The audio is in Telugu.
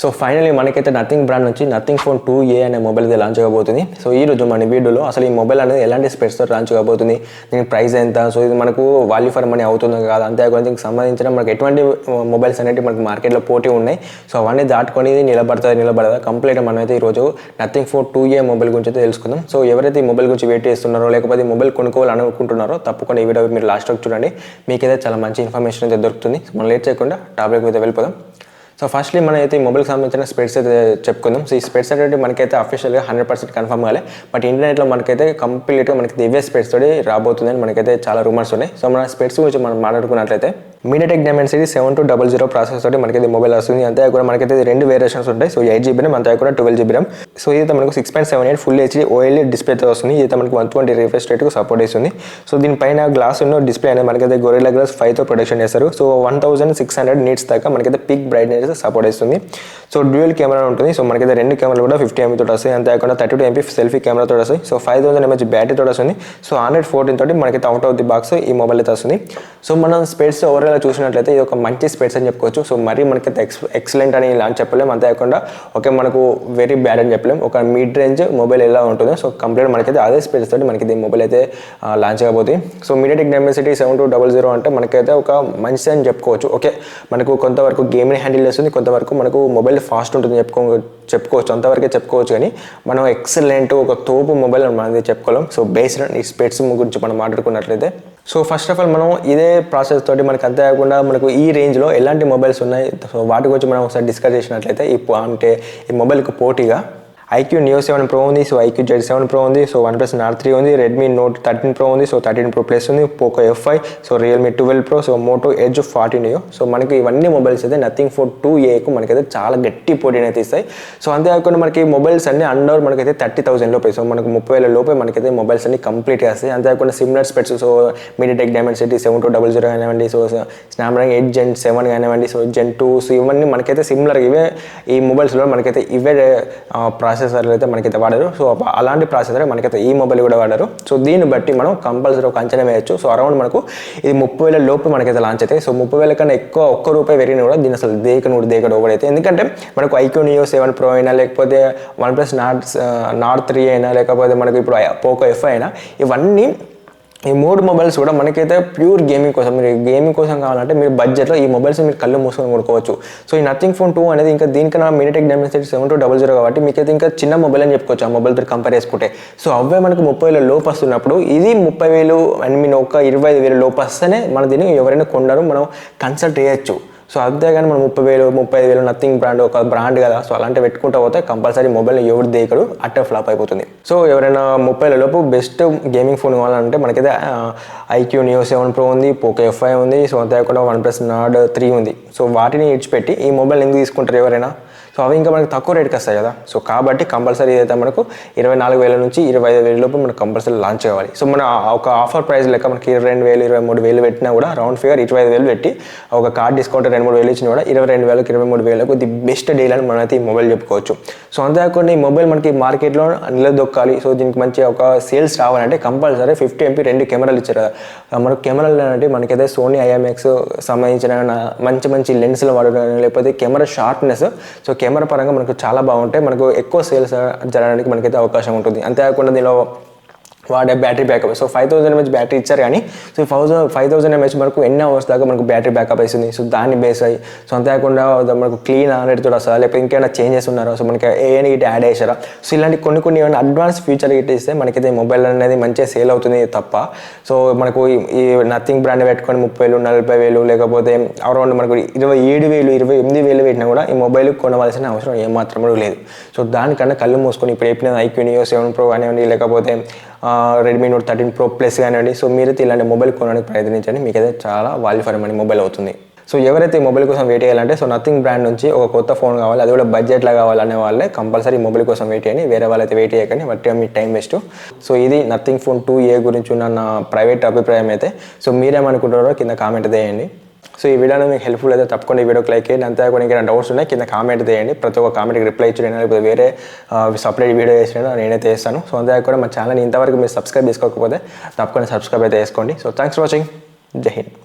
సో ఫైనలీ మనకైతే నథింగ్ బ్రాండ్ నుంచి నథింగ్ ఫోన్ 2A అనే మొబైల్ అయితే లాంచ్ కాబోతుంది. సో ఈ రోజు మన వీడియోలో అసలు ఈ మొబైల్ అనేది ఎలాంటి స్పెక్స్తో లాంచ్ కాబోతుంది, దీని ప్రైస్ ఎంత, సో ఇది మనకు వాల్యూ ఫర్ మనీ అవుతుందో కాదు, అంతేకాకుండా దీనికి సంబంధించిన మనకు ఎటువంటి మొబైల్స్ అనేవి మనకి మార్కెట్లో పోటీ ఉన్నాయి. సో అవన్నీ దాటుకొని నిలబడదా కంప్లీట్గా మనమైతే ఈరోజు నథింగ్ ఫోన్ 2A మొబైల్ గురించి అయితే తెలుసుకుందాం. సో ఎవరైతే ఈ మొబైల్ గురించి వెయిట్ చేస్తున్నారో లేకపోతే ఈ మొబైల్ కొనుక్కోవాలని అనుకుంటున్నారో తప్పకుండా ఈ వీడియో మీరు లాస్ట్ వరకు చూడండి, మీకైతే చాలా మంచి ఇన్ఫర్మేషన్ అయితే దొరుకుతుంది. మనం లేట్ చేయకుండా టాపిక్ అయితే వెళ్ళిపోదాం. సో ఫస్ట్లీ మనం అయితే ఈ మొబైల్కి సంబంధించిన స్పెక్స్ అయితే చెప్పుకుందాం. సో ఈ స్పెక్స్ అనేది మనకైతే అఫీషియల్గా 100% కన్ఫర్మ్ కాలే, బట్ ఇంటర్నెట్లో మనకైతే కంప్లీట్గా మనకి ఇవే స్పెక్స్ తోటి రాబోతుందని మనకైతే చాలా రూమర్స్ ఉన్నాయి. సో మన స్పెక్స్ గురించి మనం మాట్లాడుకున్నట్లయితే MediaTek Dimensity 7200 ప్రాసెసర్ తోటి మనకైతే మొబైల్ వస్తుంది. అంతేకాకుండా మనకైతే రెండు వేరియేషన్స్ ఉంటాయి. సో 8GB RAM, అంతేకాకుండా 12GB RAM. సో ఇది మనకు 6.78 ఫుల్ HD OLED డిస్ప్లేతో వస్తుంది. ఇది మనకు 120 రిఫ్రెష్ రేట్కు సపోర్ట్ చేస్తుంది. సో దీనిపైన గ్లాస్ ఉన్న డిస్ప్లే అనేది మనకైతే Gorilla Glass 5తో ప్రొటెక్షన్ చేస్తారు. సో 1600 nits దాకా మనకైతే పిక్ బ్రైట్నెస్ సపోర్ట్ చేస్తుంది. సో డ్యూయల్ కెమెరా ఉంటుంది. సో మనకైతే రెండు కెమెరాలు కూడా 50MP తోటి వస్తాయి. అంతేకాకుండా 32MP సెల్ఫీ కెమెరా తోటి వస్తాయి. సో 5000 mAh బ్యాటరీ తోటి వస్తుంది. సో 114 తోటి మనకైతే అవుట్ ఆఫ్ ది బాక్స్ ఈ మొబైల్ అయితే వస్తుంది. సో మనం స్పెక్స్ ఓవరాల్ చూసినట్లయితే ఇది ఒక మంచి స్పెక్స్ అని చెప్పుకోవచ్చు. సో మరీ మనకైతే ఎక్సలెంట్ అని ఇలా అని చెప్పలేము, అంతేకాకుండా ఓకే మనకు వెరీ బ్యాడ్ అని చెప్పలేము. ఒక మిడ్ రేంజ్ మొబైల్ ఎలా ఉంటుందో సో కంప్లీట్ మనకైతే అదే స్పెక్స్ తోటి మనకి మొబైల్ అయితే లాంచ్ కాబోతుంది. సో MediaTek Dimensity 7200 అంటే మనకైతే ఒక మంచి అని చెప్పుకోవచ్చు. ఓకే మనకు కొంతవరకు గేమ్ని హ్యాండిల్ చేస్తుంది, కొంతవరకు మనకు మొబైల్ ఫాస్ట్ ఉంటుంది చెప్పుకోవచ్చు, అంతవరకే చెప్పుకోవచ్చు. కానీ మనం ఎక్సలెంట్ ఒక తోపు మొబైల్ మనది చెప్పుకోలేం. సో బేస్డ్ ఈ స్పెక్స్ గురించి మనం మాట్లాడుకున్నట్లయితే సో ఫస్ట్ ఆఫ్ ఆల్ మనం ఇదే ప్రాసెస్ తోటి మనకు అంతేకాకుండా మనకు ఈ రేంజ్లో ఎలాంటి మొబైల్స్ ఉన్నాయి సో వాటి గురించి మనం ఒకసారి డిస్కస్ చేసినట్లయితే అంటే ఈ మొబైల్కి పోటీగా iQOO Neo 7 Pro ఉంది. సో iQOO Z7 Pro ఉంది. సో OnePlus Nord 3 ఉంది. Redmi Note 13 Pro ఉంది. సో 13 Pro Plus ఉంది. Poco F5, so Realme 12 Pro, so Moto Edge 40 Neo. So మనకి ఇవన్నీ మొబైల్స్ అయితే నథింగ్ ఫోన్ 2Aకు మనకైతే చాలా గట్టి పోటీని అయితే ఇస్తాయి. సో అంతేకాకుండా మనకి మొబైల్స్ అన్ని అండర్ మనకైతే 30,000 లోపే, సో మనకు 30,000 లోపే మనకైతే మొబైల్స్ అన్ని కంప్లీట్గా వస్తాయి. అంతేకాకుండా similar specs so MediaTek Dimensity 7200 కానివ్వండి, సో Snapdragon 8 Gen 7 కానివ్వండి, సో Gen 2, సో ఇవన్నీ మనకైతే సిమిలర్ ఇవే ఈ మొబైల్స్లో మనకైతే ఇవే ప్రాసెసర్లు అయితే మనకైతే వాడారు. సో అలాంటి ప్రాసెసర్ మనకైతే ఈ మొబైల్ కూడా వాడారు. సో దీన్ని బట్టి మనం కంపల్సరీ ఒక అంచనా వేయచ్చు. సో అరౌండ్ మనకు ఇది 30,000 లోపు మనకైతే లాంచ్ అవుతాయి. సో 30,000 కన్నా ఎక్కువ ₹1 పెరిగినా కూడా దీని అసలు దేకడు ఒకడైతే, ఎందుకంటే మనకు iQOO Neo 7 Pro అయినా లేకపోతే OnePlus Nord 3 అయినా లేకపోతే మనకు ఇప్పుడు Poco F అయినా ఇవన్నీ ఈ మూడు మొబైల్స్ కూడా మనకైతే ప్యూర్ గేమింగ్ కోసం, మీరు గేమింగ్ కోసం కావాలంటే మీరు బడ్జెట్లో ఈ మొబైల్స్ మీరు కళ్ళు మూసుకొని కొనుక్కోవచ్చు. సో ఈ నథింగ్ ఫోన్ 2 అనేది ఇంకా దీనికన్నా MediaTek Dimensity 7200 కాబట్టి మీకైతే ఇంకా చిన్న మొబైల్ అని చెప్పుకోవచ్చు ఆ మొబైల్తో కంపేర్ చేసుకుంటే. సో అవే మనకు 30,000 లోపు వస్తున్నప్పుడు ఇది 30,000 అండ్ మీరు ఒక 25,000 లోపు వస్తేనే మన దీన్ని ఎవరైనా కొన్నారు మనం కన్సల్ట్ చేయొచ్చు. సో అంతేగాని మనం 30,000 35,000 నథింగ్ బ్రాండ్ ఒక బ్రాండ్ కదా, సో అలాంటి పెట్టుకుంటూ పోతే కంపల్సరీ మొబైల్ ఎవరు దేకడు అట్టే ఫ్లాప్ అయిపోతుంది. సో ఎవరైనా 30,000 లోపు బెస్ట్ గేమింగ్ ఫోన్ కావాలంటే మనకైతే iQOO Neo 7 Pro ఉంది, Poco F5 ఉంది, సో అంతేకాకుండా OnePlus Nord 3 ఉంది. సో వాటిని ఇచ్చిపెట్టి ఈ మొబైల్ ఎందుకు తీసుకుంటారు ఎవరైనా? సో అవి ఇంకా మనకు తక్కువ రేట్కి వస్తాయి కదా. సో కాబట్టి కంపల్సరీ అయితే మనకు 24,000 నుంచి 25,000 లోపు మనకు కంపల్సరీ లాంచ్ కావాలి. సో మన ఒక ఆఫర్ ప్రైస్ లెక్క మనకి 22,000 23,000 పెట్టినా కూడా రౌండ్ ఫిగర్ 25,000 పెట్టి ఒక కార్డ్ డిస్కౌంట్ 2-3,000 ఇచ్చినా కూడా 22,000 23,000 ది బెస్ట్ డీల్ అని మనమైతే ఈ మొబైల్ చెప్పుకోవచ్చు. సో అంతేకాకుండా ఈ మొబైల్ మనకి మార్కెట్లో నిలదొక్కాలి, సో దీనికి మంచి ఒక సేల్స్ రావాలంటే కంపల్సరీ 50MP 2 కెమెరాలు ఇచ్చారు కదా. మనకు కెమెరాలు అంటే మనకైతే Sony IMX సంబంధించిన మంచి లెన్స్లు వాడడం లేకపోతే కెమెరా షార్ప్నెస్, సో కెమెరా పరంగా మనకు చాలా బాగుంటాయి, మనకు ఎక్కువ సేల్స్ జరగడానికి మనకైతే అవకాశం ఉంటుంది. అంతేకాకుండా దీనిలో వాడే battery backup so 5,000 mAh battery ఇచ్చారు కానీ సో 5,000 mAh మనకు ఎన్ని అవర్స్ దాకా మనకు బ్యాటరీ బ్యాకప్ అవుతుంది. సో దాన్ని బేస్ అయ్యి సో అంతేకాకుండా మనకు క్లీన్ ఆనెట్తో వస్తుందా లేకపోతే ఇంకేమైనా చేంజెస్ ఉన్నారో, సో మనకి ఏఐని ఇటు యాడ్ చేశారా, సో ఇలాంటి కొన్ని ఏమైనా అడ్వాన్స్ ఫీచర్ ఇట్ ఇస్తే మనకైతే మొబైల్ అనేది మంచిగా సేల్ అవుతుంది తప్ప. సో మనకు ఈ నథింగ్ బ్రాండ్ పెట్టుకొని 30,000 40,000 లేకపోతే అరౌండ్ మనకు 27,000 28,000 పెట్టినా కూడా ఈ మొబైల్ కొనవలసిన అవసరం ఏమాత్రం లేదు. సో దానికన్నా కళ్ళు మూసుకొని ఇప్పుడు చెప్పిన iQOO Neo 7 Pro కానివ్వండి లేకపోతే Redmi Note 13 Pro Plus కానివ్వండి, సో మీరైతే ఇలాంటి మొబైల్ కొనడానికి ప్రయత్నించండి, మీకైతే చాలా వాల్యూ ఫర్ మనీ మొబైల్ అవుతుంది. సో ఎవరైతే ఈ మొబైల్ కోసం వెయిట్ చేయాలంటే సో నథింగ్ బ్రాండ్ నుంచి ఒక కొత్త ఫోన్ కావాలి, అది కూడా బడ్జెట్లో కావాలనే వాళ్ళే కంపల్సరీ మొబైల్ కోసం వెయిట్ చేయండి, వేరే వాళ్ళైతే వెయిట్ చేయకండి, బట్టి మీ టైం వేస్ట్. సో ఇది నథింగ్ ఫోన్ 2A గురించి ఉన్న నా ప్రైవేట్ అభిప్రాయం అయితే. సో మీరేమనుకుంటారో కింద కామెంట్ చేయండి. సో ఈ వీడియో మీకు హెల్ప్ఫుల్ అయితే తప్పకుండా ఈ వీడియోకి లైక్ చేయండి. అంతేకాకుండా ఇంకేమైనా డౌట్స్ ఉన్నాయి కింద కామెంట్ చేయండి, ప్రతి ఒక్క కామెంట్కి రిప్లై ఇచ్చేయండి, లేకపోతే వేరే సపరేట్ వీడియో చేసినా నేనైతే చేస్తాను. సో అంతేకాకుండా మా ఛానల్ని ఇంతవరకు మీరు సబ్స్క్రైబ్ చేసుకోకపోతే తప్పకుండా సబ్స్క్రైబ్ అయితే చేసుకోండి. So thanks for watching. జై హింద్.